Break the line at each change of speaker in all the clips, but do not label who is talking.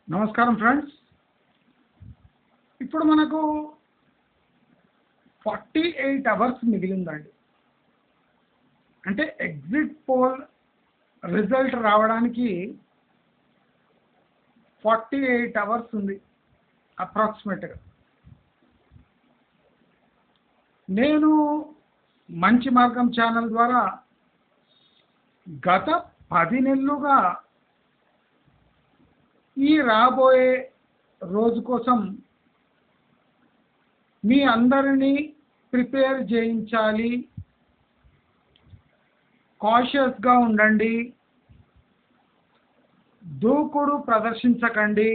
నమస్కారం ఫ్రెండ్స్. ఇప్పుడు మనకు 48 అవర్స్ మిగిలిందండి. అంటే ఎగ్జిట్ పోల్ రిజల్ట్ రావడానికి 48 అవర్స్ ఉంది అప్రాక్సిమేట్గా. నేను మంచి మార్గం ఛానల్ ద్వారా గత 10 నెలలుగా ఈ రాబోయే రోజు కోసం మీ అందరినీ ప్రిపేర్ చేయించాలి. కాషియస్గా ఉండండి, దూకుడు ప్రదర్శించకండి,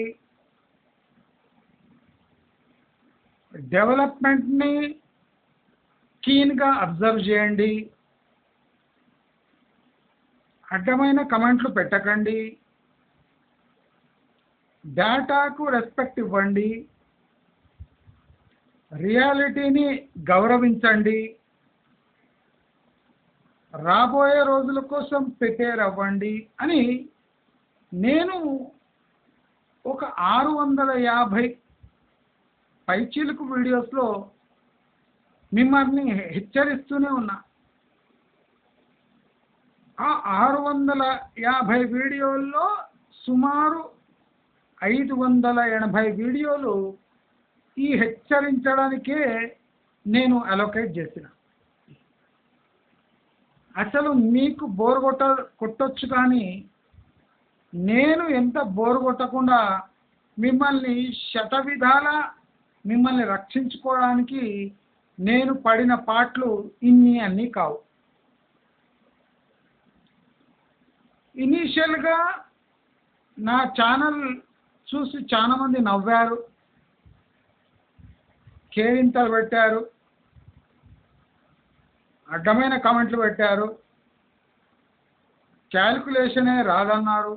డెవలప్మెంట్ని కీన్గా అబ్జర్వ్ చేయండి, అడ్డమైన కమెంట్లు పెట్టకండి, డేటాకు రెస్పెక్ట్ ఇవ్వండి, రియాలిటీని గౌరవించండి, రాబోయే రోజుల కోసం ప్రిపేర్ అవ్వండి అని నేను ఒక 650 పైచీలకు వీడియోస్లో మిమ్మల్ని హెచ్చరిస్తూనే ఉన్నా. ఆ 650 వీడియోల్లో సుమారు 580 వీడియోలు ఈ హెచ్చరించడానికే నేను అలొకేట్ చేసిన. అసలు మీకు బోర్ కొట్టొచ్చు, కానీ నేను ఎంత బోర్ కొట్టకుండా మిమ్మల్ని శతవిధాల మిమ్మల్ని రక్షించుకోవడానికి నేను పడిన పాటలు అన్నీ కావు. ఇనీషియల్గా నా ఛానల్ చూసి చాలామంది నవ్వారు, కేరింతలు పెట్టారు, అడ్డమైన కామెంట్లు పెట్టారు, క్యాల్కులేషనే రాదన్నారు.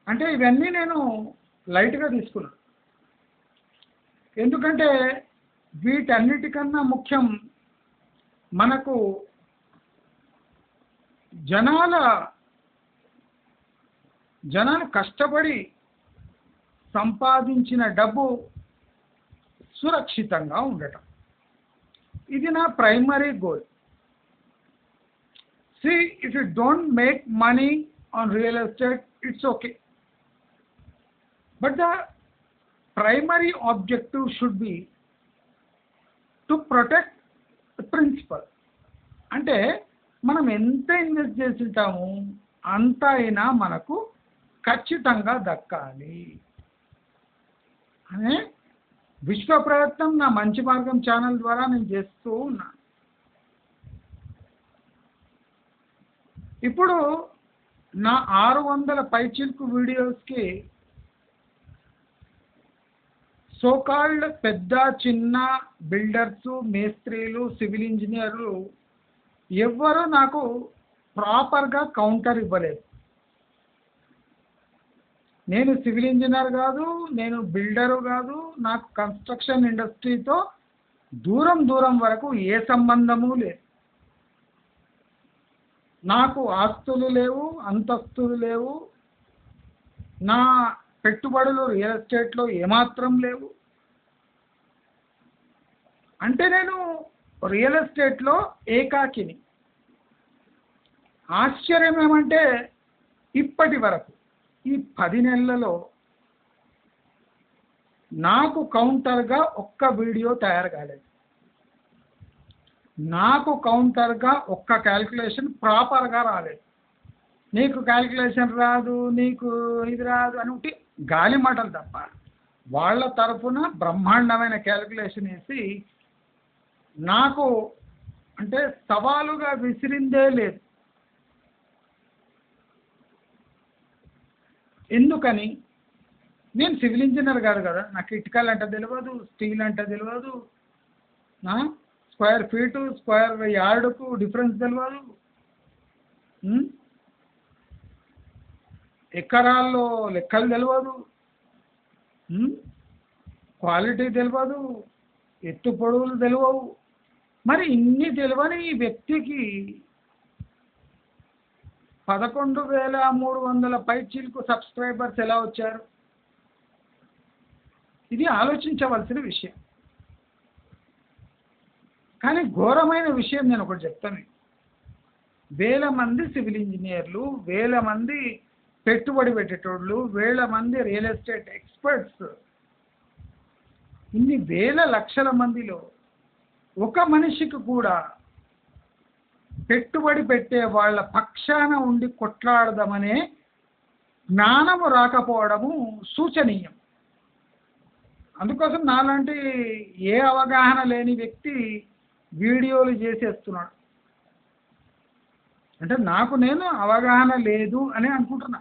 అంటే ఇవన్నీ నేను లైట్గా తీసుకున్నాను. ఎందుకంటే వీటన్నిటికన్నా ముఖ్యం మనకు జనాలు కష్టపడి సంపాదించిన డబ్బు సురక్షితంగా ఉండటం. ఇది నా primary goal. See, if you don't make money on real estate, it's okay. But the primary objective should be to protect the principal. అంటే మనం ఎంత ఇన్వెస్ట్ చేసి ఉంటాము అంత అయినా మనకు ఖచ్చితంగా దక్కాలి అనే విశ్వ ప్రయత్నం నా మంచి మార్గం ఛానల్ ద్వారా నేను చేస్తూ ఉన్నాను. ఇప్పుడు నా 600 పైచిల్కు వీడియోస్కి సోకాల్డ్ పెద్ద చిన్న బిల్డర్సు, మేస్త్రీలు, సివిల్ ఇంజనీర్లు ఎవ్వరూ నాకు ప్రాపర్గా కౌంటర్ ఇవ్వలేదు. నేను సివిల్ ఇంజనీర్ కాదు, నేను బిల్డరు కాదు, నాకు కన్స్ట్రక్షన్ ఇండస్ట్రీతో దూరం వరకు ఏ సంబంధము లేదు. నాకు ఆస్తులు లేవు, అంతస్తులు లేవు, నా పెట్టుబడులు రియల్ ఎస్టేట్లో ఏమాత్రం లేవు. అంటే నేను రియల్ ఎస్టేట్లో ఏకాకిని. ఆశ్చర్యం ఏమంటే ఇప్పటి వరకు ఈ 10 నెలలలో నాకు కౌంటర్గా ఒక్క వీడియో తయారు కాలేదు. నాకు కౌంటర్గా ఒక్క క్యాల్కులేషన్ ప్రాపర్గా రాలేదు. నీకు క్యాల్కులేషన్ రాదు, నీకు ఇది రాదు అని ఒకటి గాలి మాటలు తప్ప వాళ్ళ తరఫున బ్రహ్మాండమైన క్యాల్కులేషన్ వేసి నాకు అంటే సవాలుగా విసిరిందే లేదు. ఎందుకని? నేను సివిల్ ఇంజనీర్ కాదు కదా, నాకు ఇటుకలు అంటే తెలియదు, స్టీల్ అంటే తెలియదు, స్క్వేర్ ఫీటు స్క్వేర్ యార్డుకు డిఫరెన్స్ తెలియదు, ఎకరాల్లో లెక్కలు తెలియదు, క్వాలిటీ తెలియదు, ఎత్తు పొడవులు తెలియవు. మరి ఇన్ని తెలియని ఈ వ్యక్తికి 11,300 పైచీలకు సబ్స్క్రైబర్స్ ఎలా వచ్చారు? ఇది ఆలోచించవలసిన విషయం. కానీ ఘోరమైన విషయం నేను ఒకటి చెప్తాను. వేల మంది సివిల్ ఇంజనీర్లు, వేల మంది పెట్టుబడి పెట్టేటోళ్ళు, వేల మంది రియల్ ఎస్టేట్ ఎక్స్పర్ట్స్, ఇన్ని వేల లక్షల మందిలో ఒక మనిషికి కూడా పెట్టుబడి పెట్టే వాళ్ళ పక్షాన ఉండి కొట్లాడదామనే జ్ఞానము రాకపోవడము సూచనీయం. అందుకోసం నాలాంటి ఏ అవగాహన లేని వ్యక్తి వీడియోలు చేసేస్తున్నాడు. అంటే నాకు నేను అవగాహన లేదు అని అనుకుంటున్నా.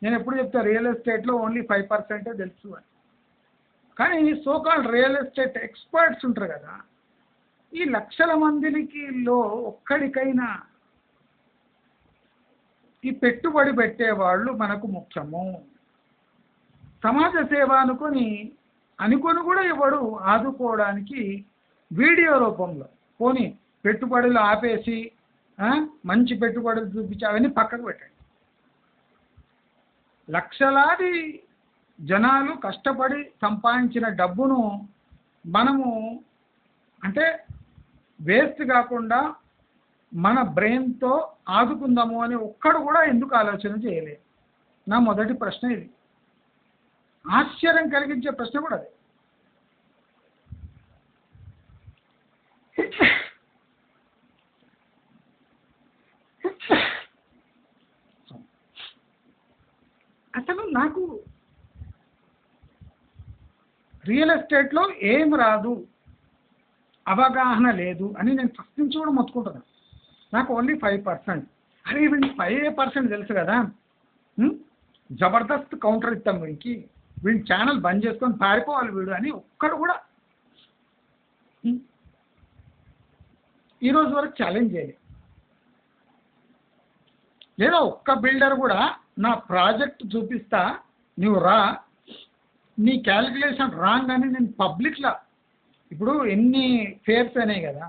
నేను ఎప్పుడు చెప్తా రియల్ ఎస్టేట్లో ఓన్లీ 5% తెలుసు అని. కానీ సోకాల్డ్ రియల్ ఎస్టేట్ ఎక్స్పర్ట్స్ ఉంటారు కదా, ఈ లక్షల మందిలో ఒక్కడికైనా ఈ పెట్టుబడి పెట్టేవాళ్ళు మనకు ముఖ్యము, సమాజ సేవ అనుకొని కూడా ఇవ్వడు ఆదుకోవడానికి వీడియో రూపంలో. పోనీ పెట్టుబడులు ఆపేసి మంచి పెట్టుబడులు చూపించి అవన్నీ పక్కకు పెట్టండి. లక్షలాది జనాలు కష్టపడి సంపాదించిన డబ్బును మనము అంటే వేస్ట్ కాకుండా మన బ్రెయిన్తో ఆదుకుందాము అని ఒక్కడు కూడా ఎందుకు ఆలోచన చేయలేదు? నా మొదటి ప్రశ్న ఇది. ఆశ్చర్యం కలిగించే ప్రశ్న కూడా అది. అసలు నాకు రియల్ ఎస్టేట్లో ఏం రాదు, అవగాహన లేదు అని నేను ఫస్ట్ నుంచి కూడా మొత్తుకుంటున్నాను. నాకు ఓన్లీ 5%. అరే వీడికి 5% తెలుసు కదా, జబర్దస్త్ కౌంటర్ ఇస్తాం వీడికి, వీడి ఛానల్ బంద్ చేసుకొని పారిపోవాలి వీడు అని ఒక్కడు కూడా ఈరోజు వరకు ఛాలెంజ్ చేయలేదు. లేదా ఒక్క బిల్డర్ కూడా నా ప్రాజెక్ట్ చూపిస్తా, నువ్వు రా, నీ క్యాలిక్యులేషన్ రాంగ్ అని నేను పబ్లిక్లో, ఇప్పుడు ఎన్ని ఫేర్స్ అయినాయి కదా,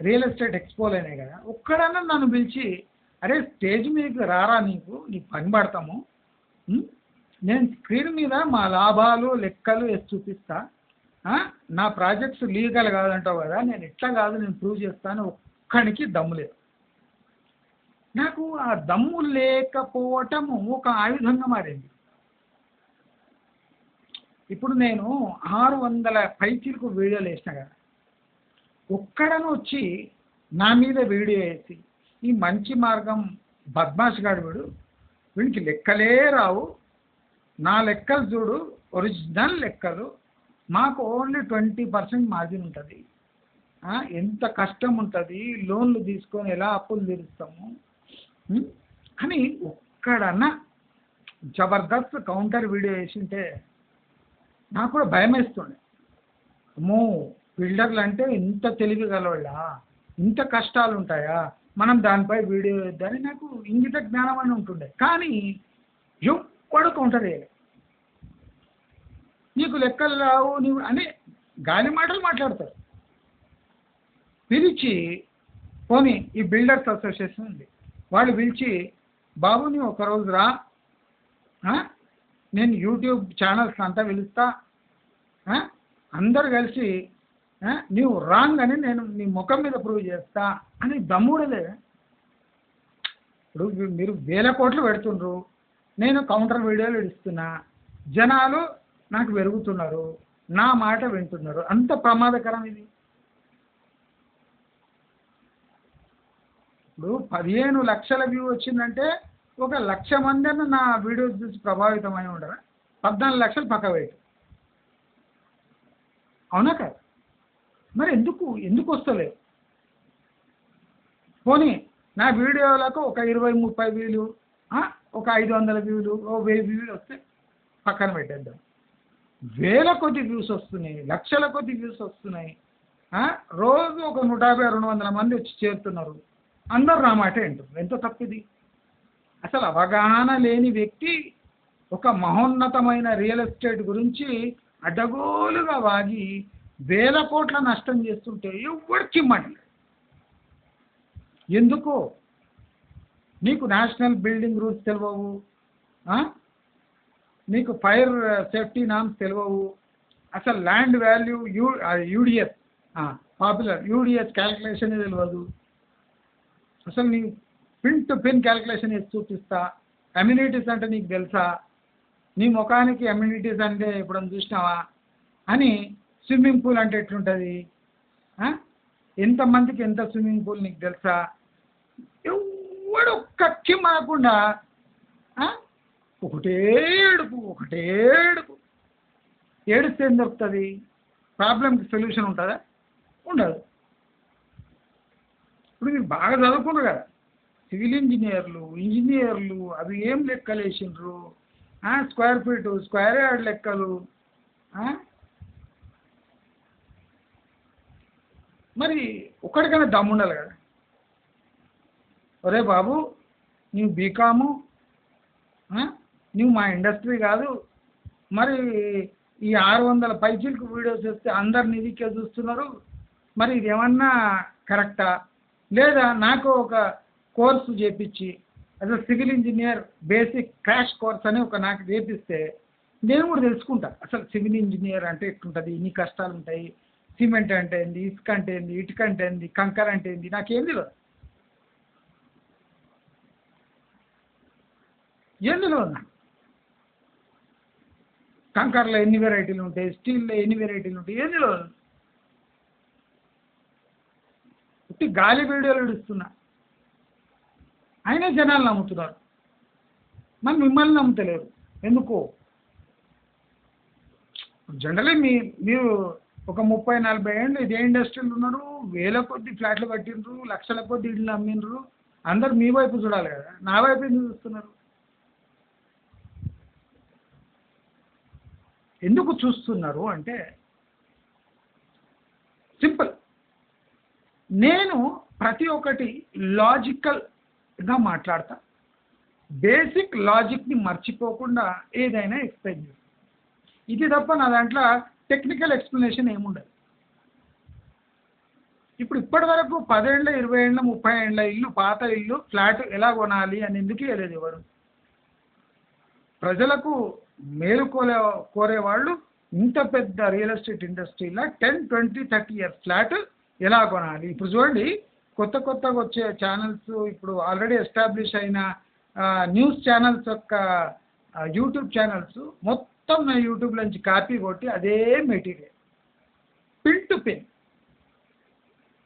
రియల్ ఎస్టేట్ ఎక్స్పోలు అయినాయి కదా, ఒక్కడన్నా నన్ను పిలిచి అరే స్టేజ్ మీదకి రారా, నీకు పని పడతాము, నేను స్క్రీన్ మీద మా లాభాలు లెక్కలు వేసి చూపిస్తా, నా ప్రాజెక్ట్స్ లీగల్ కాదంటావు కదా, నేను ఎట్లా కాదు నేను ప్రూవ్ చేస్తాను, ఒక్కడికి దమ్ము లేదు. నాకు ఆ దమ్ము లేకపోవటము ఒక ఆయుధంగా మారింది. ఇప్పుడు నేను 600 పైచీలకు వీడియోలు వేసిన కదా, ఒక్కడను వచ్చి నా మీద వీడియో వేసి ఈ మంచి మార్గం బద్మాష్ గాడు వీడికి లెక్కలే రావు, నా లెక్కలు చూడు ఒరిజినల్ లెక్కలు, మాకు ఓన్లీ 20% మార్జిన్ ఉంటుంది, ఎంత కష్టం ఉంటుంది, లోన్లు తీసుకొని ఎలా అప్పులు తీరుస్తాము అని ఒక్కడన్నా జబర్దస్త్ కౌంటర్ వీడియో వేసింటే నాకు కూడా భయం వేస్తుండే. అమ్మో బిల్డర్లు అంటే ఇంత తెలివి గలవాళ్ళా, ఇంత కష్టాలు ఉంటాయా, మనం దానిపై వీడియో వేద్దామని నాకు ఇంగిత జ్ఞానం అని ఉంటుండే. కానీ ఎవ్వడు కౌంటర్ వేయలే, నీకు లెక్కలు రావు నీవు అని గాలి మాటలు మాట్లాడతారు. పిలిచి పోనీ ఈ బిల్డర్స్ అసోసియేషన్ ఉంది, వాళ్ళు పిలిచి బాబు నీవు ఒకరోజు రా, నేను యూట్యూబ్ ఛానల్స్ అంతా పిలుస్తా, అందరు కలిసి నీవు రాంగ్ అని నేను నీ ముఖం మీద ప్రూవ్ చేస్తా అని దమ్ముడలే. ఇప్పుడు మీరు 1000 కోట్లు పెడుతుండ్రు, నేను కౌంటర్ వీడియోలు ఇస్తున్నా, జనాలు నాకు పెరుగుతున్నారు, నా మాట వింటున్నారు, అంత ప్రమాదకరం ఇది. ఇప్పుడు 15 లక్షల వ్యూ వచ్చిందంటే 1 లక్ష మంది అన్న నా వీడియోస్ చూసి ప్రభావితమై ఉండరా? 14 లక్షలు పక్క వెయిట్, అవునా కదా? మరి ఎందుకు వస్తలేవు? పోనీ నా వీడియోలకు ఒక 20-30 వ్యూలు, ఒక 500 వ్యూలు, 1000 వ్యూలు వస్తే పక్కన పెట్టేద్దాం. వేల కొద్ది వ్యూస్ వస్తున్నాయి, లక్షల కొద్ది వ్యూస్ వస్తున్నాయి, రోజు ఒక 150-200 మంది వచ్చి చేరుతున్నారు, అందరూ నా మాట వింటున్నారు. ఎంతో తప్పిది. అసలు అవగాహన లేని వ్యక్తి ఒక మహోన్నతమైన రియల్ ఎస్టేట్ గురించి అడ్డగోలుగా వాగి 1000 కోట్ల నష్టం చేస్తుంటే ఎవరికి ఇమ్మండి. ఎందుకు? నీకు నేషనల్ బిల్డింగ్ రూల్స్ తెలియవు, నీకు ఫైర్ సేఫ్టీ నామ్స్ తెలియవు, అసలు land value UDS popular UDS calculation తెలియదు, అసలు నీ పిన్ టు పిన్ క్యాల్కులేషన్ చేసి చూపిస్తా, అమ్యూనిటీస్ అంటే నీకు తెలుసా, నీ ముఖానికి అమ్యూనిటీస్ అంటే ఎప్పుడన్నా చూసినావా అని, స్విమ్మింగ్ పూల్ అంటే ఎట్లుంటుంది, ఎంతమందికి ఎంత స్విమ్మింగ్ పూల్ నీకు తెలుసా, ఎవడు కక్కి మాకుండా ఒకటే ఏడుపు ఏడిస్తే ఏం దొరుకుతుంది, ప్రాబ్లంకి సొల్యూషన్ ఉంటుందా, ఉండదు. ఇప్పుడు మీరు బాగా చదువుకున్నారు కదా, సివిల్ ఇంజనీర్లు అవి ఏం లెక్కలు వేసిండ్రు, స్క్వేర్ ఫీటు స్క్వేర్ యార్డ్ లెక్కలు, మరి ఒక్కడికైనా దమ్ము ఉండాలి కదా, ఒరే బాబు నీవు బీకాము, నువ్వు మా ఇండస్ట్రీ కాదు, మరి ఈ 600 పైచీలకు వీడియోస్ చేస్తే అందరు నిధికే చూస్తున్నారు, మరి ఇది ఏమన్నా కరెక్టా, లేదా నాకు ఒక కోర్సు చేపించి అసలు civil engineer basic crash course అని నాకు చేపిస్తే నేను కూడా తెలుసుకుంటా, అసలు సివిల్ ఇంజనీర్ అంటే ఎట్లుంటుంది, ఇన్ని కష్టాలు ఉంటాయి, సిమెంట్ అంటే ఏంది, ఇసుక అంటే ఏంది, ఇటుక అంటే ఏంది, కంకర అంటే ఏంది, నాకేం తెలియదు, ఏం తెలియదు నాకు. కంకర్లో ఎన్ని వెరైటీలు ఉంటాయి, స్టీల్లో ఎన్ని వెరైటీలు ఉంటాయి, ఏం తెలియదు. ఉట్టి గాలి వీడియోలు ఇస్తున్నా, అయినా జనాలు నమ్ముతున్నారు, మరి మిమ్మల్ని నమ్ముతలేరు ఎందుకు? జనరలీ మీరు ఒక 30-40 ఏళ్ళు ఇదే ఇండస్ట్రీలు ఉన్నారు, వేల కొద్ది ఫ్లాట్లు కట్టిండ్రు, లక్షల కొద్ది ఇళ్ళు అమ్మిండ్రు, అందరు మీ వైపు చూడాలి కదా, నా వైపు ఎందుకు చూస్తున్నారు? ఎందుకు చూస్తున్నారు అంటే సింపుల్, నేను ప్రతి ఒక్కటి లాజికల్గా మాట్లాడతా, బేసిక్ లాజిక్ని మర్చిపోకుండా ఏదైనా ఎక్స్ప్లెయిన్ చేస్తాను, ఇది తప్ప నా దాంట్లో టెక్నికల్ ఎక్స్ప్లెనేషన్ ఏముండదు. ఇప్పుడు ఇప్పటి వరకు 10 ఏళ్ళ 20 ఏళ్ళ 30 ఏళ్ళ ఇల్లు, పాత ఇల్లు ఫ్లాట్ ఎలా కొనాలి అని ఎందుకు వెళ్ళలేదు ఎవరు? ప్రజలకు మేలు కోరేవాళ్ళు ఇంత పెద్ద రియల్ ఎస్టేట్ ఇండస్ట్రీలో 10, 20, 30 ఇయర్స్ ఫ్లాట్ ఎలా కొనాలి. ఇప్పుడు చూడండి, కొత్తగా వచ్చే ఛానల్స్, ఇప్పుడు ఆల్రెడీ ఎస్టాబ్లిష్ అయిన న్యూస్ ఛానల్స్ యొక్క యూట్యూబ్ ఛానల్స్ మొత్తం నా యూట్యూబ్ నుంచి కాపీ కొట్టి అదే మెటీరియల్ పిన్ టు పిన్,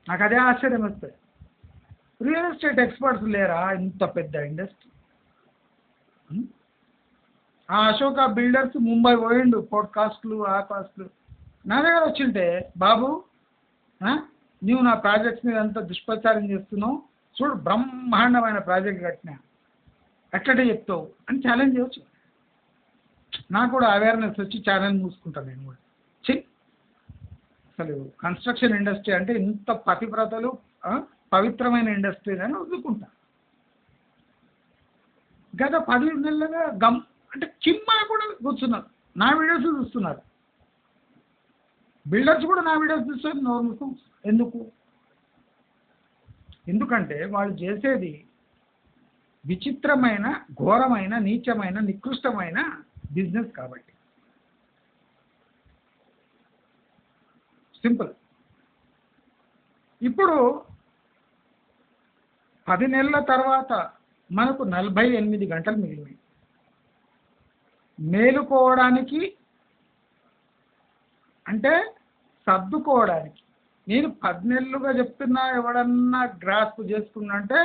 నాకు అదే ఆశ్చర్యం వస్తుంది. రియల్ ఎస్టేట్ ఎక్స్పర్ట్స్ లేరా ఇంత పెద్ద ఇండస్ట్రీ? ఆ అశోక బిల్డర్స్ ముంబై పోయిండు, పోడ్కాస్ట్లు ఆ కాస్ట్లు నా దగ్గర వచ్చింటే, బాబు నువ్వు నా ప్రాజెక్ట్స్ మీద అంతా దుష్ప్రచారం చేస్తున్నావు, చూడు బ్రహ్మాండమైన ప్రాజెక్ట్ కట్టినా, ఎట్లటే చెప్తావు అని ఛాలెంజ్ చేయవచ్చు. నాకు కూడా అవేర్నెస్ వచ్చి ఛాలెంజ్ మూసుకుంటాను నేను కూడా. అసలు కన్స్ట్రక్షన్ ఇండస్ట్రీ అంటే ఇంత పతివ్రతలు పవిత్రమైన ఇండస్ట్రీ అని వదులుకుంటా. గత 10 నెలలుగా అంటే కిమ్మా కూడా కూర్చున్నారు, నా వీడియోస్ చూస్తున్నారు, బిల్డర్స్ కూడా నా వీడియోస్ చూస్తారు, నోరు ముఖం ఎందుకు? ఎందుకంటే వాళ్ళు చేసేది విచిత్రమైన, ఘోరమైన, నీచమైన, నికృష్టమైన బిజినెస్ కాబట్టి. సింపుల్. ఇప్పుడు 10 నెలల తర్వాత మనకు 48 గంటలు మిగిలినాయి. మేలుకోవడానికి అంటే సర్దుకోవడానికి. నేను 10 నెలలుగా చెప్తున్నా, ఎవడన్నా గ్రాస్ప్ చేసుకున్నా అంటే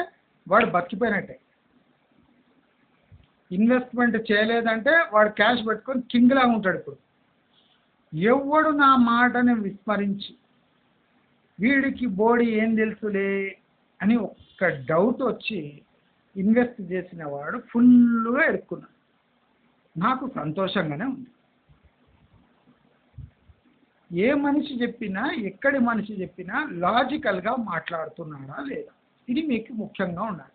వాడు బతికిపోయినట్టే. ఇన్వెస్ట్మెంట్ చేయలేదంటే వాడు క్యాష్ పెట్టుకొని కింగ్లా ఉంటాడు. ఇప్పుడు ఎవడు నా మాటని విస్మరించి వీడికి బోడీ ఏం తెలుసులే అని ఒక్క డౌట్ వచ్చి ఇన్వెస్ట్ చేసిన వాడు ఫుల్గా ఎడుక్కున్నాడు. నాకు సంతోషంగానే ఉంది. ఏ మనిషి చెప్పినా, ఎక్కడి మనిషి చెప్పినా లాజికల్గా మాట్లాడుతున్నాడా లేదా, ఇది మీకు ముఖ్యంగా ఉండాలి.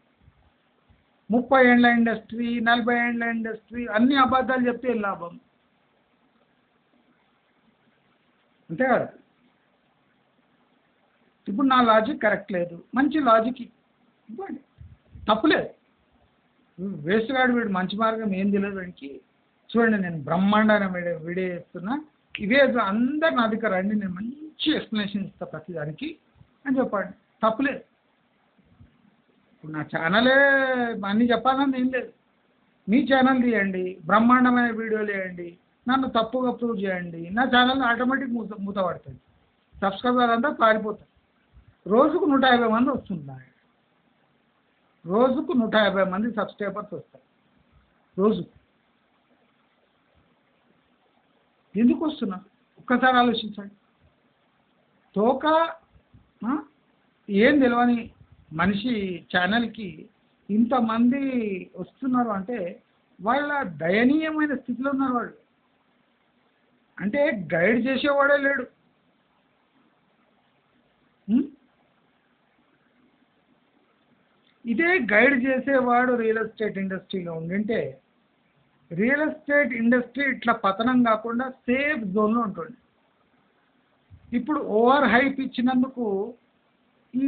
30 ఏళ్ళ ఇండస్ట్రీ, 40 ఏళ్ళ ఇండస్ట్రీ అన్ని అబద్ధాలు చెప్తే ఏం లాభం? అంతే కదా. ఇప్పుడు నా లాజిక్ కరెక్ట్ లేదు, మంచి లాజిక్ ఇవ్వండి, తప్పులేదు. వేస్ట్ గాడు వీడు మంచి మార్గం ఏం తెలియదు వాడికి, చూడండి, నేను బ్రహ్మాండమైన వీడియో చేస్తున్నా, ఇవే అందరు నా దగ్గర రండి, నేను మంచి ఎక్స్ప్లెనేషన్ ఇస్తా ప్రతిదానికి అని చెప్పండి, తప్పులేదు. ఇప్పుడు నా ఛానలే అన్నీ చెప్పాలని ఏం లేదు. మీ ఛానల్ తీయండి, బ్రహ్మాండమైన వీడియోలు వేయండి, నన్ను తప్పుగా ప్రూవ్ చేయండి, నా ఛానల్ ఆటోమేటిక్ మూత పడుతుంది, సబ్స్క్రైబర్ అంతా పారిపోతారు. రోజుకు 150 మంది వస్తున్నారు, రోజుకు 150 మంది సబ్స్క్రైబర్స్ వస్తారు రోజుకు. ఎందుకు వస్తున్నారు ఒక్కసారి ఆలోచించండి. తోక ఏం తెలియని మనిషి ఛానల్కి ఇంతమంది వస్తున్నారు అంటే వాళ్ళ దయనీయమైన స్థితిలో ఉన్నారు వాళ్ళు. అంటే గైడ్ చేసేవాడే లేడు. ఇదే గైడ్ చేసేవాడు రియల్ ఎస్టేట్ ఇండస్ట్రీలో ఉండింటే రియల్ ఎస్టేట్ ఇండస్ట్రీ ఇట్లా పతనం కాకుండా సేఫ్ జోన్లో ఉంటుంది. ఇప్పుడు ఓవర్ హైప్ ఇచ్చినందుకు ఈ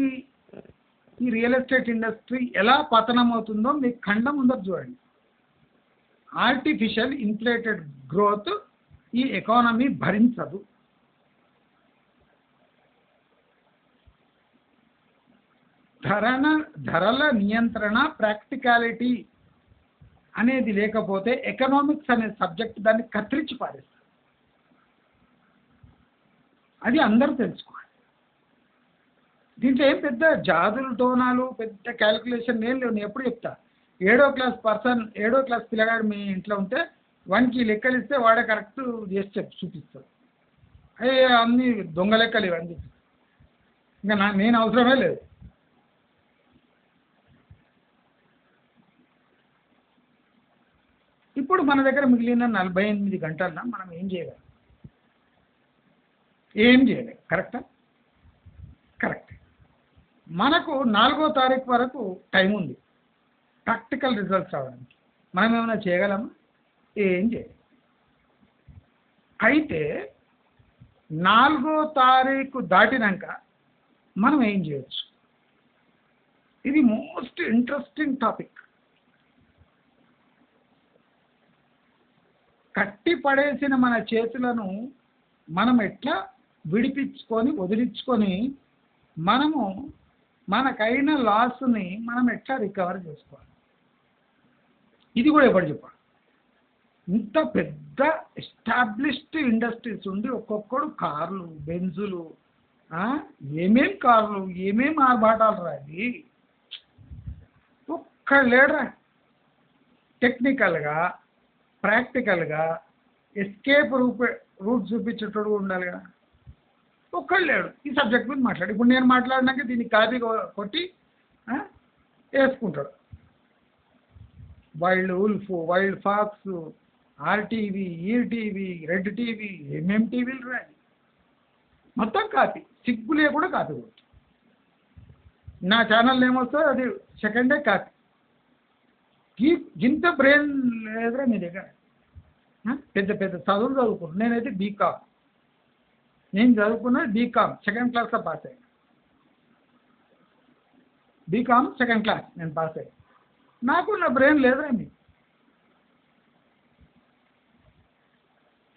ఈ రియల్ ఎస్టేట్ ఇండస్ట్రీ ఎలా పతనం అవుతుందో మీకు ఖండం ముందర చూడండి. ఆర్టిఫిషియల్ ఇన్ఫ్లేటెడ్ గ్రోత్ ఈ ఎకానమీ భరించదు. ధరల నియంత్రణ, ప్రాక్టికాలిటీ అనేది లేకపోతే ఎకనామిక్స్ అనే సబ్జెక్ట్ దాన్ని కత్తిరించి పారేస్తారు. అది అందరూ తెలుసుకోవాలి. దీంట్లో ఏం పెద్ద జాదులు టోనాలు పెద్ద క్యాలిక్యులేషన్ ఏం లేవు. నేను ఎప్పుడు చెప్తా, 7వ క్లాస్ పిల్లగాడు మీ ఇంట్లో ఉంటే వానికి లెక్కలు ఇస్తే వాడే కరెక్ట్ చేసి చూపిస్తాడు. అయ్యే అన్ని దొంగ లెక్కలు ఇవన్నీ. ఇంకా నేను అవసరమే లేదు. ఇప్పుడు మన దగ్గర మిగిలిన 48 గంటల్లో మనం ఏం చేయగలం? ఏం చేయలేం. కరెక్టా? కరెక్ట్. మనకు 4వ తారీఖు వరకు టైం ఉంది ప్రాక్టికల్ రిజల్ట్స్ రావడానికి. మనం ఏమైనా చేయగలమా? ఏం చేయలేం. అయితే 4వ తారీఖు దాటినాక మనం ఏం చేయొచ్చు? ఇది మోస్ట్ ఇంట్రెస్టింగ్ టాపిక్. కట్టి పడేసిన మన చేతులను మనం ఎట్లా విడిపించుకొని వదిలించుకొని మనము మనకైన లాస్ని మనం ఎట్లా రికవర్ చేసుకోవాలి? ఇది కూడా ఎవరు చెప్పాలి? ఇంత పెద్ద ఎస్టాబ్లిష్డ్ ఇండస్ట్రీస్ ఉండి ఒక్కొక్కడు కార్లు, బెంజులు, ఏమేం కార్లు, ఏమేం ఆర్భాటాలు రాది. ఒక్కడు లేడరా టెక్నికల్గా ప్రాక్టికల్గా ఎస్కేప్ రూట్ చూపించేటోడు ఉండాలి కదా. ఒక్కడు లేడు ఈ సబ్జెక్ట్ మీద మాట్లాడు. ఇప్పుడు నేను మాట్లాడినాక దీన్ని కాపీ కొట్టి వేసుకుంటాడు. Wild wolf, wild fox, RTV, ETV, red TV, MM టీవీలు రాని మొత్తం కాపీ, సిగ్గులే కూడా కాపీ కొట్టు. నా ఛానల్ ఏమొస్తుందో అది సెకండే కాపీ. ఇంత బ్రెయిన్ లేదురా మీ దగ్గర. పెద్ద పెద్ద చదువులు చదువుకున్నాను. నేనైతే బీకామ్, నేను చదువుకున్నది బీకామ్ 2nd క్లాస్లో పాస్ అయ్యాను. బీకామ్ 2nd క్లాస్ నేను పాస్ అయ్యాను. నాకు నా బ్రెయిన్ లేదురా మీకు.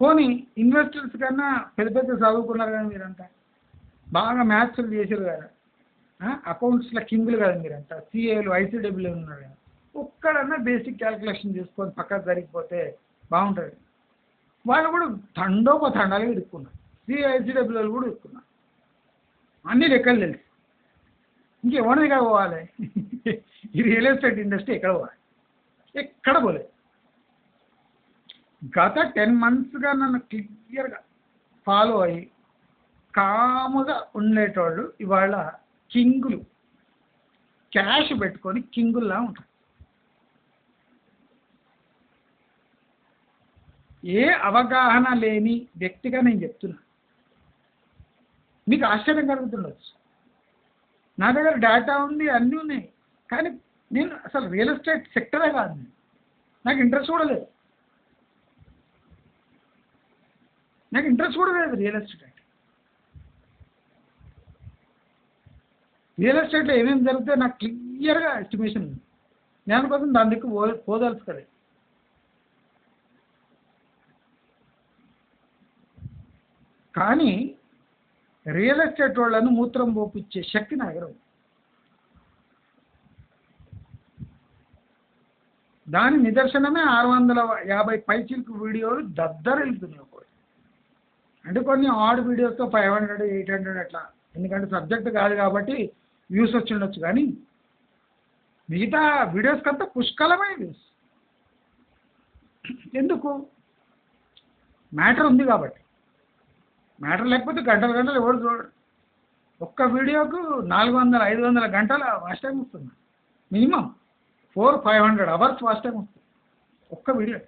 పోనీ ఇన్వెస్టర్స్ కన్నా పెద్ద పెద్ద చదువుకున్నారు కదా మీరంతా, బాగా మ్యాథ్స్లు చేశారు కదా, అకౌంట్స్లో కింగులు కదా మీరంతా, సిఏలు, ఐసీడబ్ల్యూ ఉన్నారు కదా. ఒక్కడన్నా బేసిక్ క్యాల్కులేషన్ చేసుకొని పక్కకు జరిగిపోతే బాగుంటుంది. వాళ్ళు కూడా తండాలుగా ఇరుక్కున్నారు. సిఐసీడబ్ల్యూలు కూడా ఇరుక్కున్నారు. అన్ని లెక్కలు తెలుసు. ఇంకెవరి దగ్గర పోవాలి? ఈ రియల్ ఎస్టేట్ ఇండస్ట్రీ ఎక్కడ పోవాలి? ఎక్కడ పోలేదు. గత 10 monthsగా నన్ను క్లియర్గా ఫాలో అయ్యి కాముగా ఉండేటోళ్ళు ఇవాళ కింగులు, క్యాష్ పెట్టుకొని కింగుల్లా ఉంటారు. ఏ అవగాహన లేని వ్యక్తిగా నేను చెప్తున్నా. మీకు ఆశ్చర్యం కలుగుతుండొచ్చు. నా దగ్గర డేటా ఉంది, అన్నీ ఉన్నాయి, కానీ నేను అసలు రియల్ ఎస్టేట్ సెక్టరే కాదు. నాకు ఇంట్రెస్ట్ కూడా లేదు. రియల్ ఎస్టేట్ అంటే. రియల్ ఎస్టేట్లో ఏమేమి జరిగితే నాకు క్లియర్గా ఎస్టిమేషన్ ఉంది. నేను కోసం దాని దిక్కు పోదలుచుకోలేదు. కానీ రియల్ ఎస్టేట్ వాళ్ళను మూత్రం పోపిచ్చే శక్తి నా దగ్గర ఉంది. దాని నిదర్శనమే 650 పైచిలకు వీడియోలు దద్దరెళ్తున్నాయి ఒకటి. అంటే కొన్ని ఆడ్ వీడియోస్తో 500 800 అట్లా, ఎందుకంటే సబ్జెక్ట్ కాదు కాబట్టి వ్యూస్ వచ్చి ఉండొచ్చు. కానీ మిగతా వీడియోస్కి అంతా పుష్కలమైన వ్యూస్. ఎందుకు? మ్యాటర్ ఉంది కాబట్టి. మ్యాటర్ లేకపోతే గంటలు గంటలు ఎవరు చూడడు. ఒక్క వీడియోకు 400 500 గంటల వాచ్ టైం వస్తుంది. మినిమం 400-500 అవర్స్ వాచ్ టైం వస్తుంది ఒక్క వీడియో.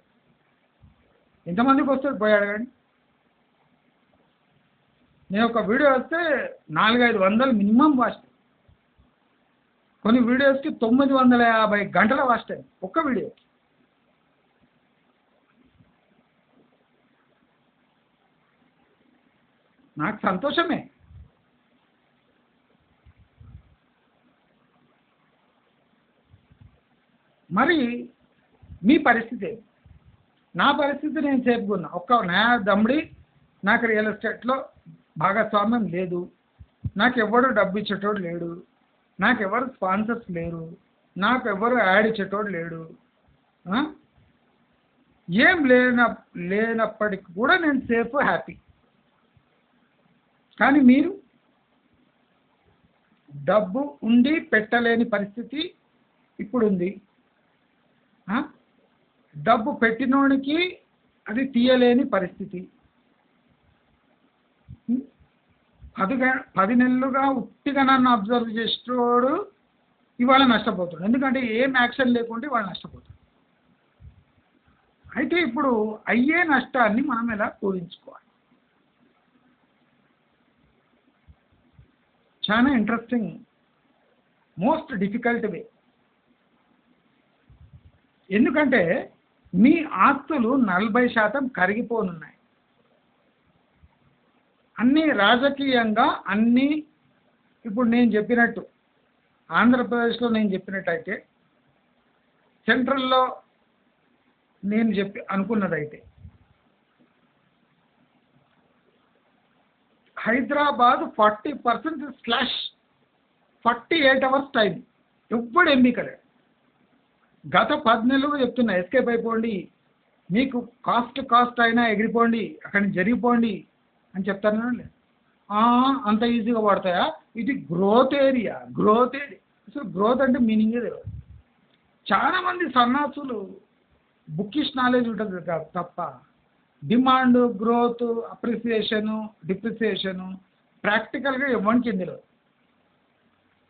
ఎంతమందికి వస్తుంది పోయి అడగండి. నేను ఒక వీడియో వస్తే 400-500 మినిమం వాచ్ టైం. కొన్ని వీడియోస్కి 950 గంటల వాచ్ టైం ఒక్క వీడియోకి. నాకు సంతోషమే. మరి మీ పరిస్థితి ఏంటి? నా పరిస్థితి నేను చెప్పుకున్నా. నా దమ్ముడి నాకు రియల్ ఎస్టేట్లో భాగస్వామ్యం లేదు, నాకు ఎవరు డబ్బు ఇచ్చేటోడు లేడు, నాకు ఎవరు స్పాన్సర్స్ లేరు, నాకు ఎవరు యాడ్ ఇచ్చేటోడు లేడు. ఏం లేనప్పటికి కూడా నేను సేఫ్ హ్యాపీ. కానీ మీరు డబ్బు ఉండి పెట్టలేని పరిస్థితి ఇప్పుడు ఉంది. డబ్బు పెట్టినోనికి అది తీయలేని పరిస్థితి. 10 నెలలుగా ఉట్టిగా నన్ను అబ్జర్వ్ చేసేటోడు ఇవాళ నష్టపోతాడు. ఎందుకంటే ఏం యాక్షన్ లేకుంటే ఇవాళ నష్టపోతాడు. అయితే ఇప్పుడు అయ్యే నష్టాన్ని మనం ఎలా పూరించుకోవాలి? చాలా ఇంట్రెస్టింగ్, మోస్ట్ డిఫికల్ట్ వే. ఎందుకంటే మీ ఆస్తులు 40% కరిగిపోనున్నాయి. అన్నీ రాజకీయంగా అన్నీ ఇప్పుడు నేను చెప్పినట్టు ఆంధ్రప్రదేశ్లో నేను చెప్పినట్టయితే, సెంట్రల్లో నేను అనుకున్నదైతే, హైదరాబాద్ 40% స్లాష్, 48 అవర్స్ టైం, ఎవ్వడు ఎంపికలే. గత 10 నెలలుగా చెప్తున్నా, ఎస్కేప్ అయిపోండి, మీకు కాస్ట్ అయినా ఎగిరిపోండి, అక్కడి నుంచి జరిగిపోండి అని చెప్తాను. అంత ఈజీగా పడతాయా? ఇది గ్రోత్ ఏరియా. అసలు గ్రోత్ అంటే మీనింగే తెలియదు. చాలామంది సన్నాసులు బుకిష్ నాలెడ్జ్ ఉంటుంది తప్ప డిమాండ్, గ్రోత్, అప్రిసియేషను, డిప్రిసియేషను ప్రాక్టికల్గా ఎవరికి తెలియదు.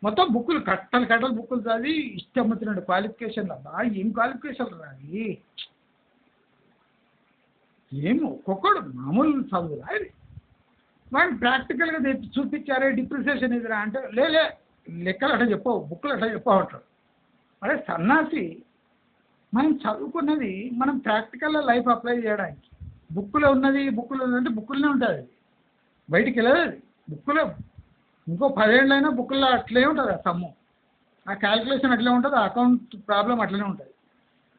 మొత్తం బుక్కులు కట్టలు బుక్కులు చదివి ఇష్టం వచ్చినట్టు క్వాలిఫికేషన్లు. అబ్బా ఏం క్వాలిఫికేషన్లు రావి, ఏమో ఒక్కొక్కడు మామూలు చదువులా ఇది. వాడిని ప్రాక్టికల్గా చూపించారే డిప్రిసియేషన్ ఇదిరా అంటే లే లెక్కలు అట్లా చెప్పవు, బుక్కులు అట్లా చెప్పవు అంటాడు. అదే సన్నాసి, మనం చదువుకున్నది మనం ప్రాక్టికల్లో లైఫ్ అప్లై చేయడానికి. బుక్కులో ఉన్నది అంటే బుక్కులోనే ఉంటుంది, అది బయటికి వెళ్ళదు. అది బుక్కులో ఇంకో 10 ఏళ్ళైనా బుక్కుల్లో అట్లే ఉంటుంది. ఆ సమ్ము, ఆ క్యాల్కులేషన్ అట్లే ఉంటుంది, ఆ అకౌంట్ ప్రాబ్లం అట్లనే ఉంటుంది.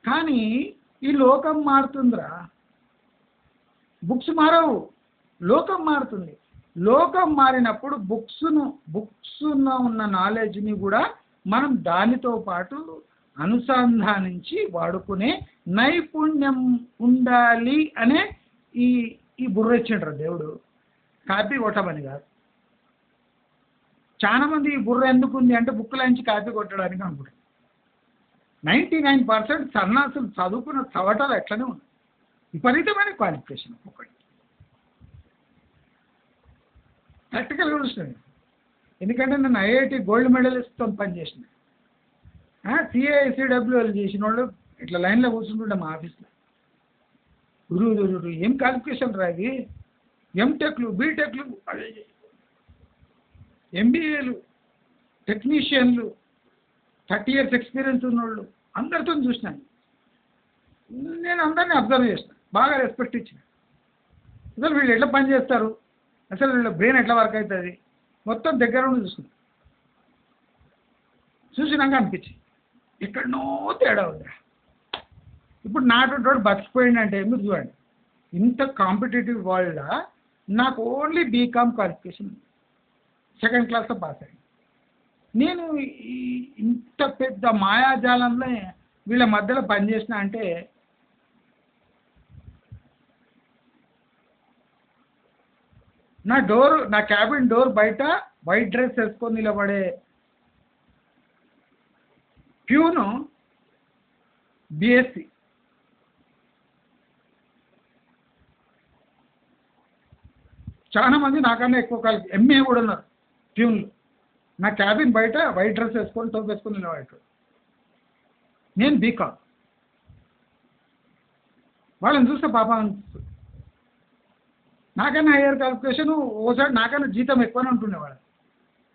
కానీ ఈ లోకం మారుతుందిరా, బుక్స్ మారవు, లోకం మారుతుంది. లోకం మారినప్పుడు బుక్స్లో ఉన్న నాలెడ్జ్ని కూడా మనం దానితో పాటు అనుసంధానించి వాడుకునే నైపుణ్యం ఉండాలి అనే ఈ బుర్ర ఇచ్చిండ్రు దేవుడు. కాపీ కొట్టమని కాదు. చాలా మంది ఈ బుర్ర ఎందుకు ఉంది అంటే బుక్కులోంచి కాపీ కొట్టడానికి అనుకుంటారు. 99% సన్నాసులు చదువుకున్న చవటాలు ఎట్లనే ఉన్నాయి, విపరీతమైన క్వాలిఫికేషన్. ఒక్కొక్కటి ప్రాక్టికల్గా చూస్తున్నాను. ఎందుకంటే నేను ఐఐటి గోల్డ్ మెడలిస్ట్తో పనిచేసిన, CAICWL చేసిన వాళ్ళు ఇట్లా లైన్లో కూర్చుంటుండే మా ఆఫీస్లో. గురువు ఏం క్వాలిఫికేషన్ రా ఇది, ఎంటెక్లు, బీటెక్లు, MBAలు, టెక్నీషియన్లు, 30 years ఎక్స్పీరియన్స్ ఉన్నోళ్ళు అందరితో చూసినాను. నేను అందరినీ అబ్జర్వ్ చేసిన, బాగా రెస్పెక్ట్ ఇచ్చిన. అసలు వీళ్ళు ఎట్లా పని చేస్తారు, అసలు వీళ్ళ బ్రెయిన్ ఎట్లా వర్క్ అవుతుంది, మొత్తం దగ్గర ఉండి చూసినాక అనిపించింది ఎక్కడనో తేడా ఉందా. ఇప్పుడు నాటువంటి బతికిపోయిందంటే మీరు చూడండి, ఇంత కాంపిటేటివ్ వరల్డ్ నాకు ఓన్లీ బీకామ్ క్వాలిఫికేషన్, సెకండ్ క్లాస్లో పాస్ అయ్యాను. నేను ఇంత పెద్ద మాయాజాలంలో వీళ్ళ మధ్యలో పనిచేసిన అంటే నా క్యాబిన్ డోర్ బయట వైట్ డ్రెస్ వేసుకొని నిలబడే ప్యూను బిఎస్సి, చాలా మంది నాకన్నా ఎక్కువ కాలం ఎంఏ కూడా ఉన్నారు ప్యూన్లు. నా క్యాబిన్ బయట వైట్ డ్రెస్ వేసుకొని టోప్ వేసుకొని నిలబడేటోడు. నేను బీకామ్. వాళ్ళని చూస్తే పాపం అనిపిస్తుంది. నాకన్నా హైయర్ క్వాలిఫికేషన్, ఓసారి నాకన్నా జీతం ఎక్కువనే ఉంటుండేవాడు.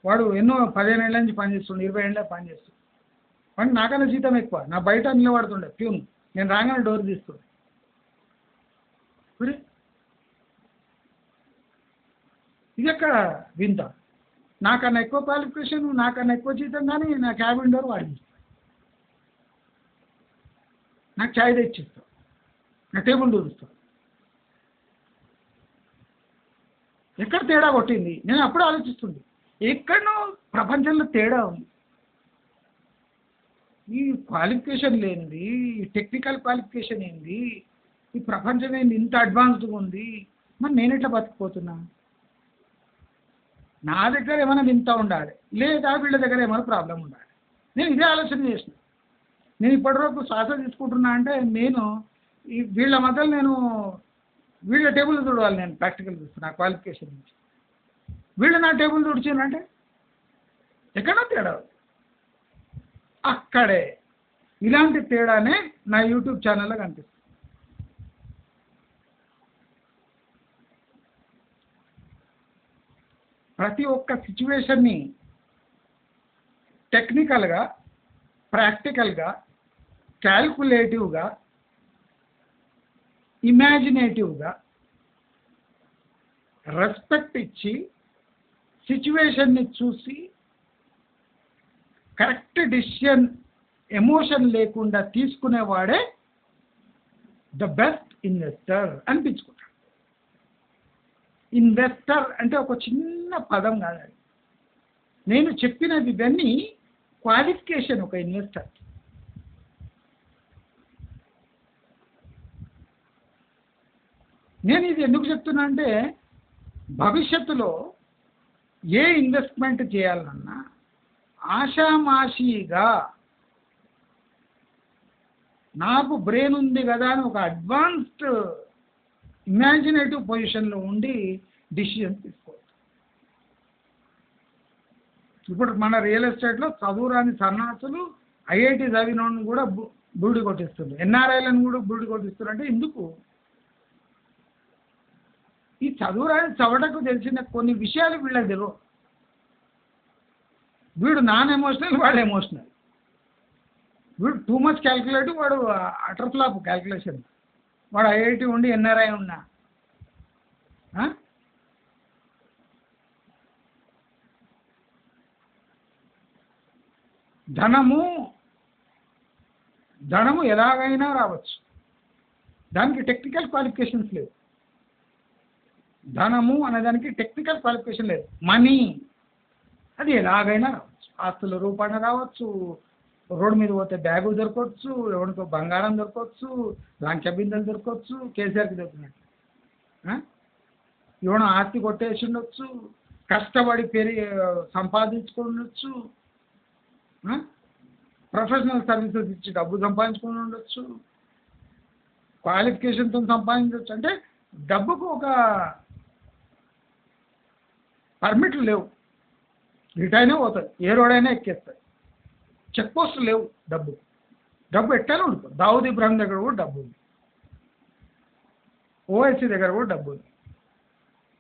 వాడు ఎన్నో 15 ఏళ్ళ నుంచి పనిచేస్తుండే, 20 ఏళ్ళ పనిచేస్తుండే. వాడికి నాకన్నా జీతం ఎక్కువ. నా బయట నిలబడుతుండే ప్యూన్, నేను రాగానే డోర్ తీస్తుండే. ఇప్పుడు ఇది ఎక్కడ వింత? నాకన్నా ఎక్కువ క్వాలిఫికేషన్, నాకన్నా ఎక్కువ జీతం, కానీ నా క్యాబిన్ డోర్ వాడిస్తాను, నాకు ఛాయ్ తెచ్చిస్తాను, నా టేబుల్ దూరుస్తాను. ఎక్కడ తేడా కొట్టింది? నేను అప్పుడు ఆలోచిస్తుంది, ఎక్కడనో ప్రపంచంలో తేడా ఉంది. ఈ క్వాలిఫికేషన్ లేనిది, ఈ టెక్నికల్ క్వాలిఫికేషన్ ఏంది, ఈ ప్రపంచం ఏంది ఇంత అడ్వాన్స్డ్గా ఉంది, మరి నేను ఎట్లా బతికిపోతున్నా? నా దగ్గర ఏమైనా వింత ఉండాలి, లేదా వీళ్ళ దగ్గర ఏమైనా ప్రాబ్లం ఉండాలి. నేను ఇదే ఆలోచన చేసిన. నేను ఇప్పటివరకు శ్వాస తీసుకుంటున్నా అంటే నేను వీళ్ళ మధ్యలో నేను వీళ్ళ టేబుల్ తుడవాలి. నేను ప్రాక్టికల్ చూస్తాను నా క్వాలిఫికేషన్ నుంచి. వీళ్ళు నా టేబుల్ తుడిచానంటే ఎక్కడో తేడా. అక్కడే ఇలాంటి తేడానే నా యూట్యూబ్ ఛానల్లో కనిపిస్తుంది. ప్రతి ఒక్క సిచ్యువేషన్ని టెక్నికల్గా, ప్రాక్టికల్గా, క్యాల్కులేటివ్గా, ఇమాజినేటివ్గా రెస్పెక్ట్ ఇచ్చి సిచ్యువేషన్ని చూసి కరెక్ట్ డిసిషన్ ఎమోషన్ లేకుండా తీసుకునేవాడే ద బెస్ట్ ఇన్వెస్టర్ అనిపించుకుంటాడు. ఇన్వెస్టర్ అంటే ఒక చిన్న పదం కాదు. నేను చెప్పినది ఇవన్నీ క్వాలిఫికేషన్ ఒక ఇన్వెస్టర్. నేను ఇది ఎందుకు చెప్తున్నా అంటే భవిష్యత్తులో ఏ ఇన్వెస్ట్మెంట్ చేయాలన్నా ఆషామాషిగా నాకు బ్రెయిన్ ఉంది కదా అని ఒక అడ్వాన్స్డ్ ఇమాజినేటివ్ పొజిషన్లో ఉండి డిసిషన్ తీసుకోవచ్చు. ఇప్పుడు మన రియల్ ఎస్టేట్లో చదువురాని సన్నాసులు ఐఐటి చదివినోని కూడా బూడి కొట్టిస్తుంది, ఎన్ఆర్ఐలను కూడా బూడి కొట్టిస్తారు. అంటే ఎందుకు? ఈ చదువురాని చవటకు తెలిసిన కొన్ని విషయాలు వీళ్ళకి తెలియవు. వీడు నాన్ ఎమోషనల్, వాడు ఎమోషనల్. వీడు టూ మచ్ క్యాల్కులేటివ్, వాడు అటర్ ఫ్లాప్ క్యాల్కులేషన్. వాడు ఐఐటి ఉండి ఎన్ఆర్ఐ ఉన్నా ధనము ఎలాగైనా రావచ్చు. దానికి టెక్నికల్ క్వాలిఫికేషన్స్ లేవు. ధనము అనేదానికి టెక్నికల్ క్వాలిఫికేషన్ లేదు. మనీ అది ఎలాగైనా రావచ్చు. ఆస్తుల రూపాన రావచ్చు, రోడ్డు మీద పోతే బ్యాగు దొరకవచ్చు, ఎవరికో బంగారం దొరకవచ్చు, లంచ బిందెలు దొరకవచ్చు, కేసీఆర్కి దొరికినట్టు. ఎవడో ఆస్తి కొట్టేసి ఉండొచ్చు, కష్టపడి సంపాదించుకుని ప్రొఫెషనల్ సర్వీసెస్ ఇచ్చి డబ్బు సంపాదించుకుని ఉండొచ్చు, క్వాలిఫికేషన్తో సంపాదించవచ్చు. అంటే డబ్బుకు ఒక పర్మిట్లు లేవు. రిటైనే పోతుంది, ఏ రోడైనా ఎక్కేస్తుంది. చెక్ పోస్టులు లేవు. డబ్బు ఎట్టానే ఉంటుంది. దావుద్ ఇబ్రాహిం దగ్గర కూడా డబ్బు ఉంది, ఓఎస్సీ దగ్గర కూడా డబ్బు ఉంది,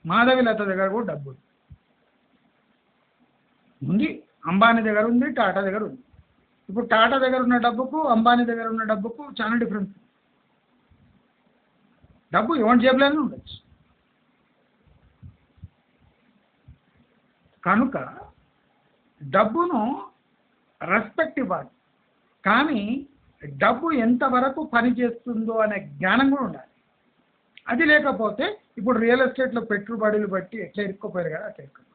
మాధవి లత దగ్గర కూడా డబ్బు ఉంది. అంబానీ దగ్గర ఉంది, టాటా దగ్గర ఉంది. ఇప్పుడు టాటా దగ్గర ఉన్న డబ్బుకు అంబానీ దగ్గర ఉన్న డబ్బుకు చాలా డిఫరెన్స్. డబ్బు ఎవరి జేబులోనే ఉండొచ్చు. కనుక డబ్బును రెస్పెక్ట్ ఇవ్వాలి, కానీ డబ్బు ఎంతవరకు పనిచేస్తుందో అనే జ్ఞానం కూడా ఉండాలి. అది లేకపోతే ఇప్పుడు రియల్ ఎస్టేట్లో పెట్టుబడులు బట్టి ఎట్లా ఇరుక్కుపోయారు కదా అట్లా ఇరుక్కుపోయారు.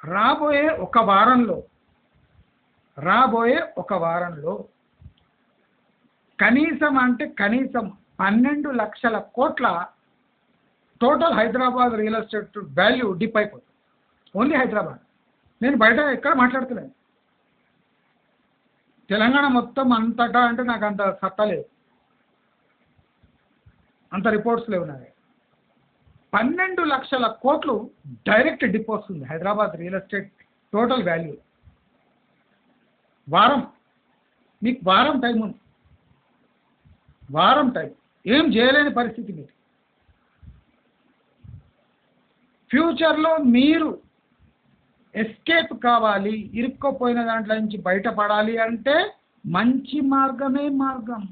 రాబోయే ఒక వారంలో కనీసం అంటే కనీసం 12 లక్షల కోట్ల total Hyderabad real estate value dip అయిపోతుంది. ఓన్లీ హైదరాబాద్, నేను బయట ఎక్కడ మాట్లాడుతున్నాను. తెలంగాణ మొత్తం అంతటా అంటే నాకు అంత సత్తా లేదు, అంత రిపోర్ట్స్ లేవు నాది. 12 లక్షల కోట్లు డైరెక్ట్ డిప్ వస్తుంది Hyderabad real estate total value. మీకు వారం టైం ఉంది, వారం టైం ఏం చేయలేని పరిస్థితి మీరు. ఫ్యూచర్లో మీరు ఎస్కేప్ కావాలి, ఇరుక్కోపోయిన దాంట్లో నుంచి బయటపడాలి అంటే మంచి మార్గమే మార్గం.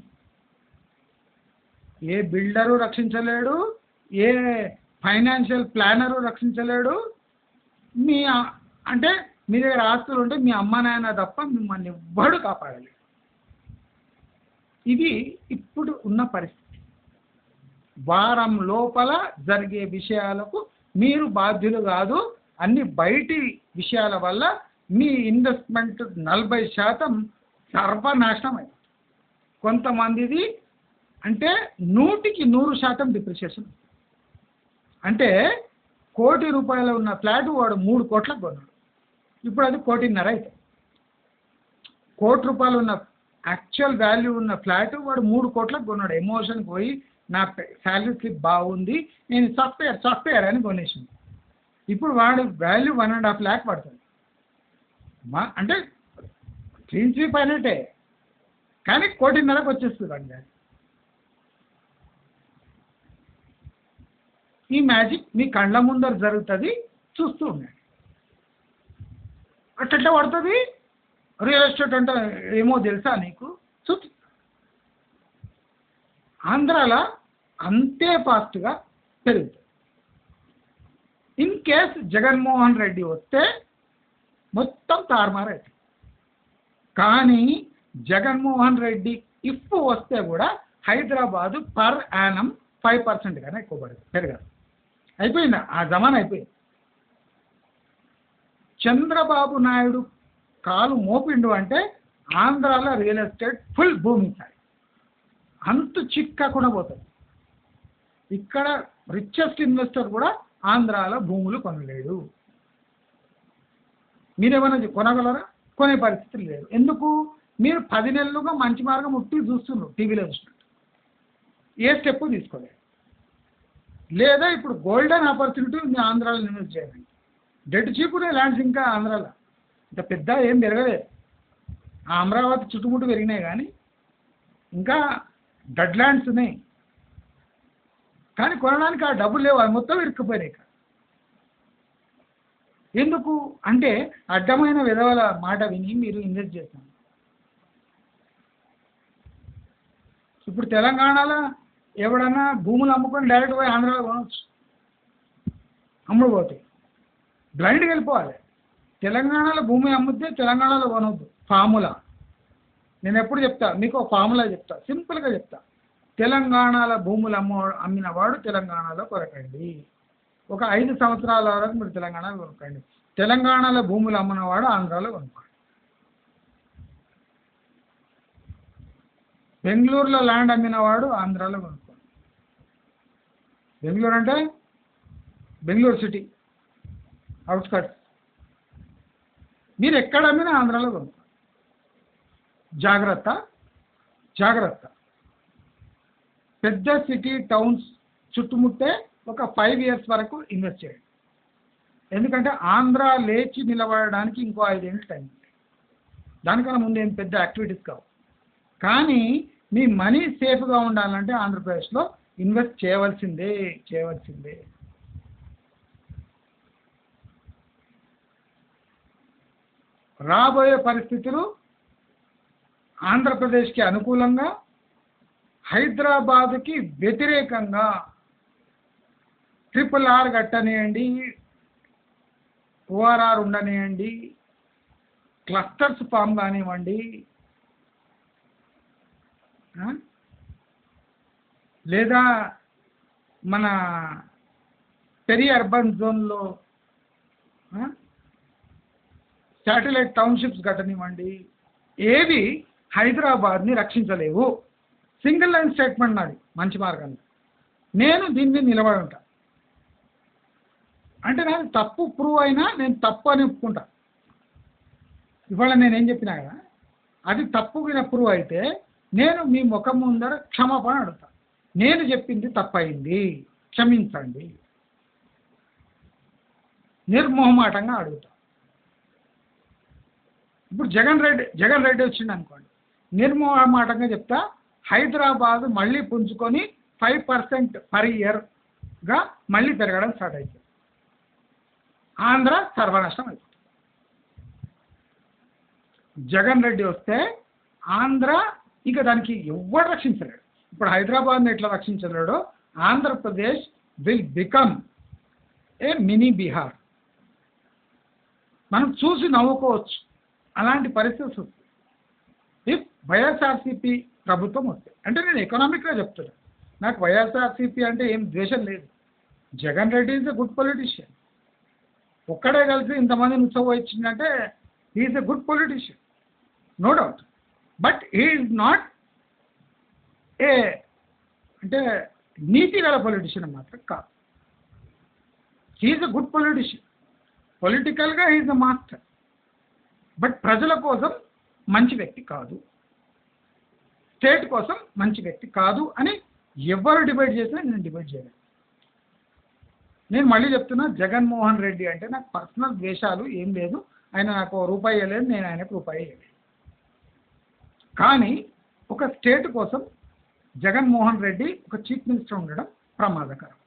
ఏ బిల్డరు రక్షించలేడు, ఏ ఫైనాన్షియల్ ప్లానరు రక్షించలేడు. అంటే మీ దగ్గర ఆస్తులు ఉంటే మీ అమ్మ నాయన తప్ప మిమ్మల్ని ఎవ్వడు కాపాడాలి. ఇది ఇప్పుడు ఉన్న పరిస్థితి. వారం లోపల జరిగే విషయాలకు మీరు బాధ్యులు కాదు. అన్ని బయటి విషయాల వల్ల మీ ఇన్వెస్ట్మెంట్ 40% సర్వనాశనం అయింది. కొంతమందిది అంటే 100% డిప్రిషియేషన్. అంటే ₹1,00,00,000 ఉన్న ఫ్లాట్ వాడు 3 కోట్లకు కొన్నాడు, ఇప్పుడు అది ₹1,50,00,000 అవుతుంది. ₹1,00,00,000 ఉన్న యాక్చువల్ వాల్యూ ఉన్న ఫ్లాట్ వాడు 3 కోట్లకు కొన్నాడు. ఎమోషన్కి పోయి నా శాలరీ స్లిప్ బాగుంది, నేను సాఫ్ట్వేర్ అని కొనేసింది. ఇప్పుడు వాడు వాల్యూ 1.5 lakh పడుతుంది. అంటే క్లీన్ స్వీప్ అయినట్టే, కానీ ₹1,50,00,000 వచ్చేస్తుంది వాడి. ఈ మ్యాజిక్ మీ కళ్ళ ముందర జరుగుతుంది, చూస్తూ ఉండండి. అట్లా పడుతుంది. రియల్ ఎస్టేట్ అంటే ఏమో తెలుసా నీకు? ఆంధ్రాలో అంతే ఫాస్ట్గా పెరుగుతుంది. ఇన్ కేస్ జగన్మోహన్ రెడ్డి వస్తే మొత్తం తారుమారు అవుతుంది. కానీ జగన్మోహన్ రెడ్డి ఇఫ్ వస్తే కూడా హైదరాబాదు పర్ యానం 5% కన్నా ఎక్కువ పెరగదు. అయిపోయింది, ఆ జమానా అయిపోయింది. చంద్రబాబు నాయుడు కాలు మోపిండు అంటే ఆంధ్రాలో రియల్ ఎస్టేట్ ఫుల్ భూమి అంతు చిక్కకుండా పోతుంది. ఇక్కడ రిచెస్ట్ ఇన్వెస్టర్ కూడా ఆంధ్రాలో భూములు కొనలేడు. మీరేమైనా కొనగలరా? కొనే పరిస్థితి లేదు. ఎందుకు? మీరు 10 నెలలుగా మంచి మార్గం ఉట్టి చూస్తున్నారు, టీవీలో చూస్తున్నట్టు. ఏ స్టెప్ తీసుకోలేదు. లేదా ఇప్పుడు గోల్డెన్ ఆపర్చునిటీ ఉంది ఆంధ్రాలో ఇన్వెస్ట్ చేయాలండి. డెడ్ చీపునే ల్యాండ్స్ ఇంకా ఆంధ్రాలో ఇంత పెద్ద ఏం పెరగలేదు. ఆ అమరావతి చుట్టుముట్టు పెరిగినాయి కానీ ఇంకా డెడ్ ల్యాండ్స్ ఉన్నాయి. కానీ కొనడానికి ఆ డబ్బులు లేవు, అవి మొత్తం ఇరుక్కుపోయినాయి. ఎందుకు అంటే అడ్డమైన విధవల మాట విని మీరు ఇన్వెస్ట్ చేస్తాను. ఇప్పుడు తెలంగాణలో ఎవడన్నా భూములు అమ్ముకొని డైరెక్ట్ పోయి ఆంధ్రాలో కొనవచ్చు, అమ్ముడు పోతాయి. బ్లైండ్గా వెళ్ళిపోవాలి. తెలంగాణలో భూమి అమ్మితే తెలంగాణలో కొనవద్దు. ఫార్ములా నేను ఎప్పుడు చెప్తా మీకు, ఫార్ములా చెప్తా, సింపుల్గా చెప్తా. తెలంగాణలో భూములు అమ్మిన వాడు తెలంగాణలో కొనకండి. ఒక 5 సంవత్సరాల వరకు మీరు తెలంగాణలో కొనుక్కోండి. తెలంగాణలో భూములు అమ్మినవాడు ఆంధ్రాలో కొనుక్కోండి. బెంగళూరులో ల్యాండ్ అమ్మినవాడు ఆంధ్రాలో కొనుక్కోండి. బెంగళూరు అంటే బెంగళూరు సిటీ అవుట్స్కట్స్. మీరు ఎక్కడ అమ్మినా ఆంధ్రాలో కొనుక్కోండి. జాగ్రత్త జాగ్రత్త. పెద్ద సిటీ టౌన్స్ చుట్టుముట్టే ఒక 5 years వరకు ఇన్వెస్ట్ చేయండి. ఎందుకంటే ఆంధ్ర లేచి నిలబడడానికి ఇంకో 5 ఏళ్ళు టైం ఉంది. దానికన్నా ముందు ఏం పెద్ద యాక్టివిటీస్ కావు. కానీ మీ మనీ సేఫ్గా ఉండాలంటే ఆంధ్రప్రదేశ్లో ఇన్వెస్ట్ చేయవలసిందే. రాబోయే పరిస్థితులు ఆంధ్రప్రదేశ్కి అనుకూలంగా, హైదరాబాద్కి వ్యతిరేకంగా RRR కట్టనియండి, ORR ఉండనియండి, క్లస్టర్స్ ఫామ్ కానివ్వండి, ఆ? లేదా మన పెరి అర్బన్ జోన్లో శాటిలైట్ టౌన్షిప్స్ కట్టనివ్వండి, ఏవి హైదరాబాద్ని రక్షించలేవు. సింగిల్ లైన్ స్టేట్మెంట్ నాది మంచి మార్గంలో. నేను దీన్ని నిలబడి ఉంటా. అంటే నాది తప్పు ప్రూవ్ అయినా నేను తప్పు అని ఒప్పుకుంటా. ఇవాళ నేనేం చెప్పినా కదా, అది తప్పు మీద ప్రూవ్ అయితే నేను మీ ముఖం ముందర క్షమాపణ అడుగుతా. నేను చెప్పింది తప్పయింది, క్షమించండి, నిర్మోహమాటంగా అడుగుతా. ఇప్పుడు జగన్ రెడ్డి వచ్చింది అనుకోండి, నిర్మోహమాటంగా చెప్తా, హైదరాబాద్ మళ్ళీ పుంజుకొని 5% పర్ ఇయర్గా మళ్ళీ పెరగడం స్టార్ట్ అవుతుంది. ఆంధ్ర సర్వనష్టం అయిపోతుంది. జగన్ రెడ్డి వస్తే ఆంధ్ర ఇక దానికి ఎవ్వడు రక్షించలేడు. ఇప్పుడు హైదరాబాద్ని ఎట్లా రక్షించలేడో Andhra Pradesh will become a mini Bihar. మనం చూసి నవ్వుకోవచ్చు, అలాంటి పరిస్థితి వస్తుంది ఇఫ్ వైఎస్ఆర్సీపీ ప్రభుత్వం వస్తే. అంటే నేను ఎకనామిక్గా చెప్తున్నాను. నాకు వైఎస్ఆర్సీపీ అంటే ఏం ద్వేషం లేదు. Jagan Reddy is a good politician. ఒక్కడే కలిసి ఇంతమందిని ఉత్సవించిందంటే he's a good politician, no doubt. But he's not a అంటే నీతి గల పొలిటీషియన్ మాత్రం కాదు. He's a good politician. పొలిటికల్గా హీఈస్ ఎ మాస్టర్. బట్ ప్రజల కోసం మంచి వ్యక్తి కాదు, స్టేట్ కోసం మంచి వ్యక్తి కాదు అని ఎవరు డిబేట్ చేసినా నేను డిబేట్ చేయలేను. నేను మళ్ళీ చెప్తున్నా, జగన్మోహన్ రెడ్డి అంటే నాకు పర్సనల్ ద్వేషాలు ఏం లేదు. ఆయన నాకు రూపాయి ఇవ్వలేదు, నేను ఆయనకు రూపాయి ఇవ్వలేదు. కానీ ఒక స్టేట్ కోసం జగన్మోహన్ రెడ్డి ఒక చీఫ్ మినిస్టర్ ఉండడం ప్రమాదకరం.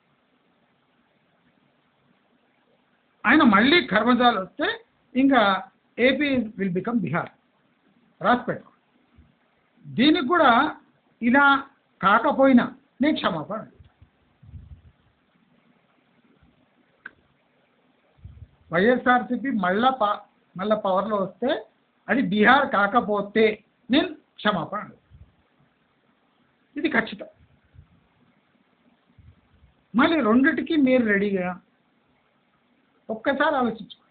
ఆయన మళ్ళీ కర్మజాలు వస్తే ఇంకా ఏపీ విల్ బికమ్ బీహార్. రాసిపెట్టుకో. దీనికి కూడా ఇలా కాకపోయినా నేను క్షమాపణ. వైఎస్ఆర్సీపీ మళ్ళా పవర్లో వస్తే అది బీహార్ కాకపోతే నేను క్షమాపణ. ఇది ఖచ్చితం. మళ్ళీ రెండిటికి మీరు రెడీగా ఒక్కసారి ఆలోచించుకోండి.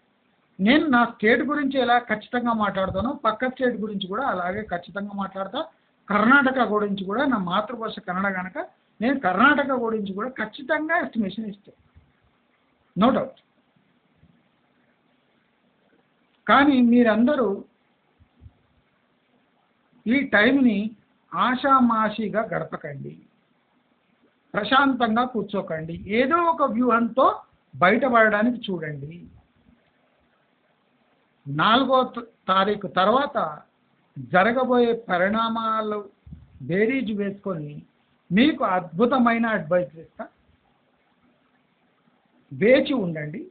నేను నా స్టేట్ గురించి ఎలా ఖచ్చితంగా మాట్లాడతానో పక్క స్టేట్ గురించి కూడా అలాగే ఖచ్చితంగా మాట్లాడతా. కర్ణాటక గురించి కూడా, నా మాతృభాష కన్నడ కనుక నేను కర్ణాటక గురించి కూడా ఖచ్చితంగా ఎస్టిమేషన్ ఇస్తాను, నో డౌట్. కానీ మీరందరూ ఈ టైంని ఆషామాషిగా గడపకండి, ప్రశాంతంగా కూర్చోకండి, ఏదో ఒక వ్యూహంతో బయటపడడానికి చూడండి. 4వ తారీఖు తర్వాత జరగబోయే పరిణామాలు బేరీజు వేసుకొని మీకు అద్భుతమైన అడ్వైస్ ఇస్తా. వేచి ఉండండి.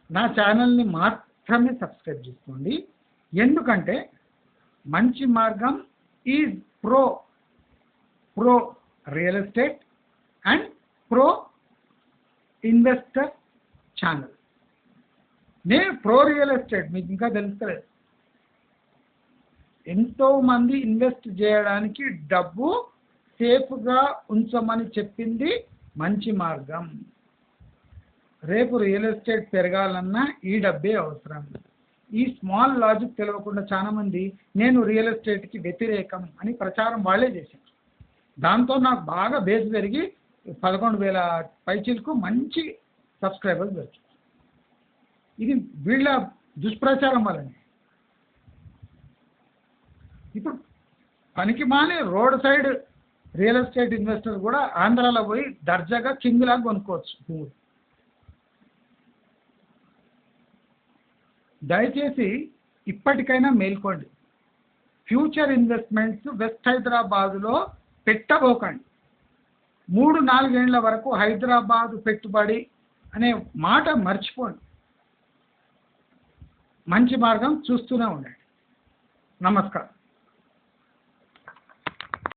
నా ఛానల్ని మాత్రమే సబ్స్క్రైబ్ చేసుకోండి. ఎందుకంటే మంచి మార్గం is pro real estate and pro investor channel. నేను ప్రో రియల్ ఎస్టేట్, మీకు ఇంకా తెలుస్తలేదు. ఎంతోమంది ఇన్వెస్ట్ చేయడానికి డబ్బు సేఫ్గా ఉంచమని చెప్పింది మంచి మార్గం. రేపు రియల్ ఎస్టేట్ పెరగాలన్నా ఈ డబ్బే అవసరం. ఈ స్మాల్ లాజిక్ తెలియకుండా చాలామంది నేను రియల్ ఎస్టేట్కి వ్యతిరేకం అని ప్రచారం వాళ్ళే చేశారు. దాంతో నాకు బాగా బేస్ పెరిగి 11,000 పైచీలకు మంచి సబ్స్క్రైబర్స్ వచ్చారు. ఇది వీళ్ళ దుష్ప్రచారం వల్లనే. ఇప్పుడు పనికి మానే road side real estate investor కూడా ఆంధ్రాలో పోయి దర్జాగా కింగ్లాగా కొనుక్కోవచ్చు భూములు. దయచేసి ఇప్పటికైనా మేల్కోండి. ఫ్యూచర్ ఇన్వెస్ట్మెంట్స్ వెస్ట్ హైదరాబాదులో పెట్టబోకండి. 3-4 ఏళ్ల వరకు హైదరాబాదు పెట్టుబడి అనే మాట మర్చిపోండి. మంచి మార్గం చూస్తూనే ఉండండి. నమస్కారం.